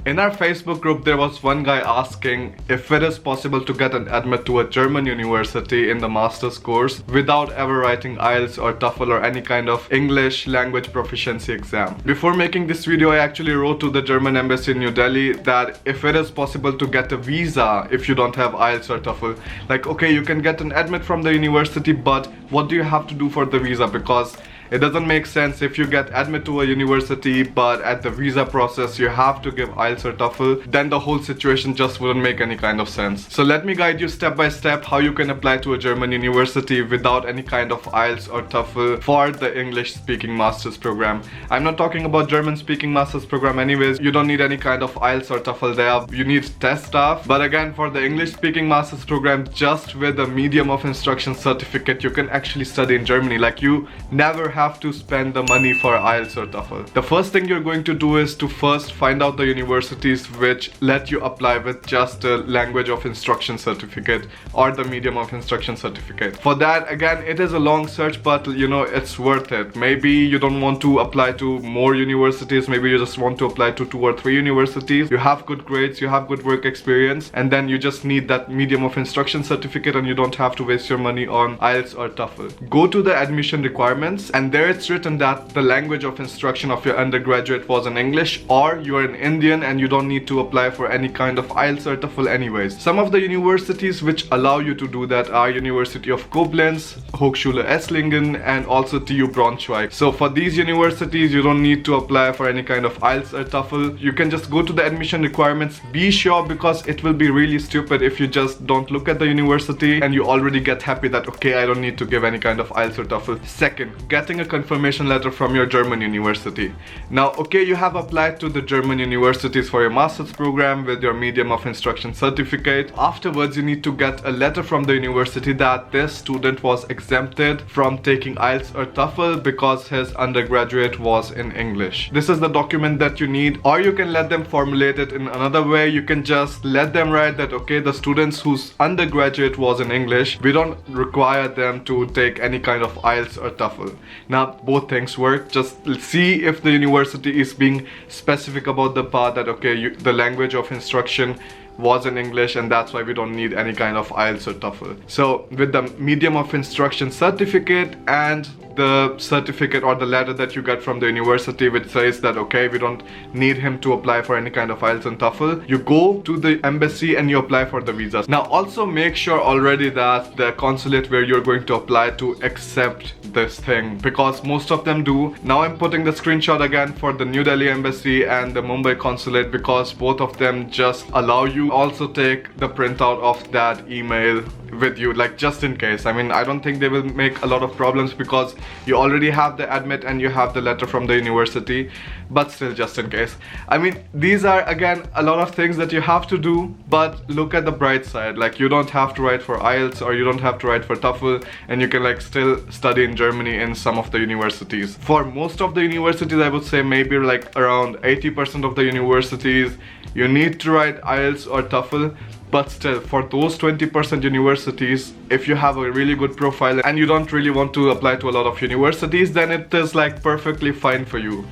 In our Facebook group, there was one guy asking if it is possible to get an admit to a German university in the master's course without ever writing IELTS or TOEFL or any kind of English language proficiency exam. Before making this video, I actually wrote to the German embassy in New Delhi that if it is possible to get a visa if you don't have IELTS or TOEFL. Like, okay, you can get an admit from the university, but what do you have to do for the visa? Because it doesn't make sense if you get admit to a university but at the visa process you have to give IELTS or TOEFL, then the whole situation just wouldn't make any kind of sense. So let me guide you step by step how you can apply to a German university without any kind of IELTS or TOEFL for the English speaking master's program. I'm not talking about German speaking master's program anyways. You don't need any kind of IELTS or TOEFL there. You need test stuff. But again, for the English speaking master's program, just with a medium of instruction certificate, you can actually study in Germany. Like, you never have to spend the money for IELTS or TOEFL. The first thing you're going to do is to first find out the universities which let you apply with just a language of instruction certificate or the medium of instruction certificate. For that, again, it is a long search, but you know, it's worth it. Maybe you don't want to apply to more universities, maybe you just want to apply to 2 or 3 universities. You have good grades, you have good work experience, and then you just need that medium of instruction certificate and you don't have to waste your money on IELTS or TOEFL. Go to the admission requirements, and there it's written that the language of instruction of your undergraduate was in English, or you are an Indian and you don't need to apply for any kind of IELTS or TOEFL anyways. Some of the universities which allow you to do that are University of Koblenz, Hochschule Esslingen, and also TU Braunschweig. So for these universities, you don't need to apply for any kind of IELTS or TOEFL. You can just go to the admission requirements. Be sure, because it will be really stupid if you just don't look at the university and you already get happy that okay, I don't need to give any kind of IELTS or TOEFL. Second, getting a confirmation letter from your German university. Now, okay, you have applied to the German universities for your master's program with your medium of instruction certificate. Afterwards, you need to get a letter from the university that this student was exempted from taking IELTS or TOEFL because his undergraduate was in English. This is the document that you need, or you can let them formulate it in another way. You can just let them write that okay, the students whose undergraduate was in English, we don't require them to take any kind of IELTS or TOEFL. Now, both things work. Just see if the university is being specific about the part that okay, the language of instruction was in English and that's why we don't need any kind of IELTS or TOEFL. So with the medium of instruction certificate and the certificate or the letter that you get from the university which says that okay, we don't need him to apply for any kind of IELTS and TOEFL, you go to the embassy and you apply for the visas. Now also make sure already that the consulate where you're going to apply to accept this thing, because most of them do. Now I'm putting the screenshot again for the New Delhi embassy and the Mumbai consulate because both of them just allow you also take the printout of that email with you, like just in case. I mean, I don't think they will make a lot of problems because you already have the admit and you have the letter from the university, but still just in case. I mean, these are again a lot of things that you have to do, but look at the bright side. Like, you don't have to write for IELTS or you don't have to write for TOEFL, and you can like still study in Germany in some of the universities. For most of the universities, I would say maybe like around 80% of the universities, you need to write IELTS or TOEFL. But still, for those 20% universities, if you have a really good profile and you don't really want to apply to a lot of universities, then it is like perfectly fine for you.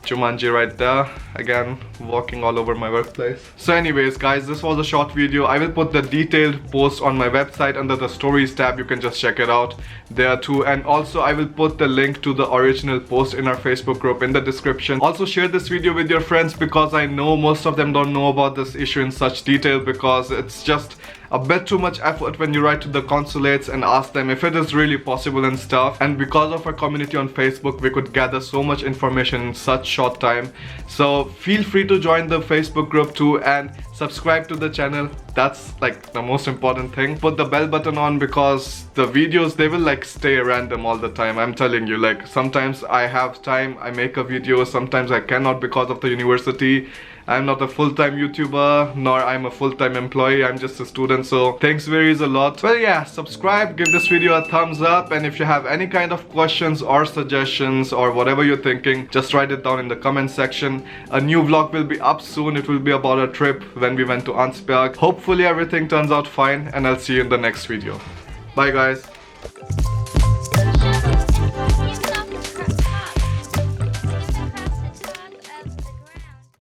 Jumanji right there, again walking all over my workplace. So anyways guys, this was a short video. I will put the detailed post on my website under the stories tab. You can just check it out there too, and also I will put the link to the original post in our Facebook group in the description. Also share this video with your friends because I know most of them don't know about this issue in such detail, because it's just a bit too much effort when you write to the consulates and ask them if it is really possible and stuff. And because of our community on Facebook, we could gather so much information in such short time. So feel free to join the Facebook group too and subscribe to the channel. That's like the most important thing. Put the bell button on because the videos, they will like stay random all the time. I'm telling you, like sometimes I have time, I make a video, sometimes I cannot because of the university. I'm not a full-time YouTuber, nor I'm a full-time employee. I'm just a student, so things varies a lot. But yeah, subscribe, give this video a thumbs up, and if you have any kind of questions or suggestions or whatever you're thinking, just write it down in the comment section. A new vlog will be up soon. It will be about a trip when we went to Arnsberg. Hopefully everything turns out fine, and I'll see you in the next video. Bye guys.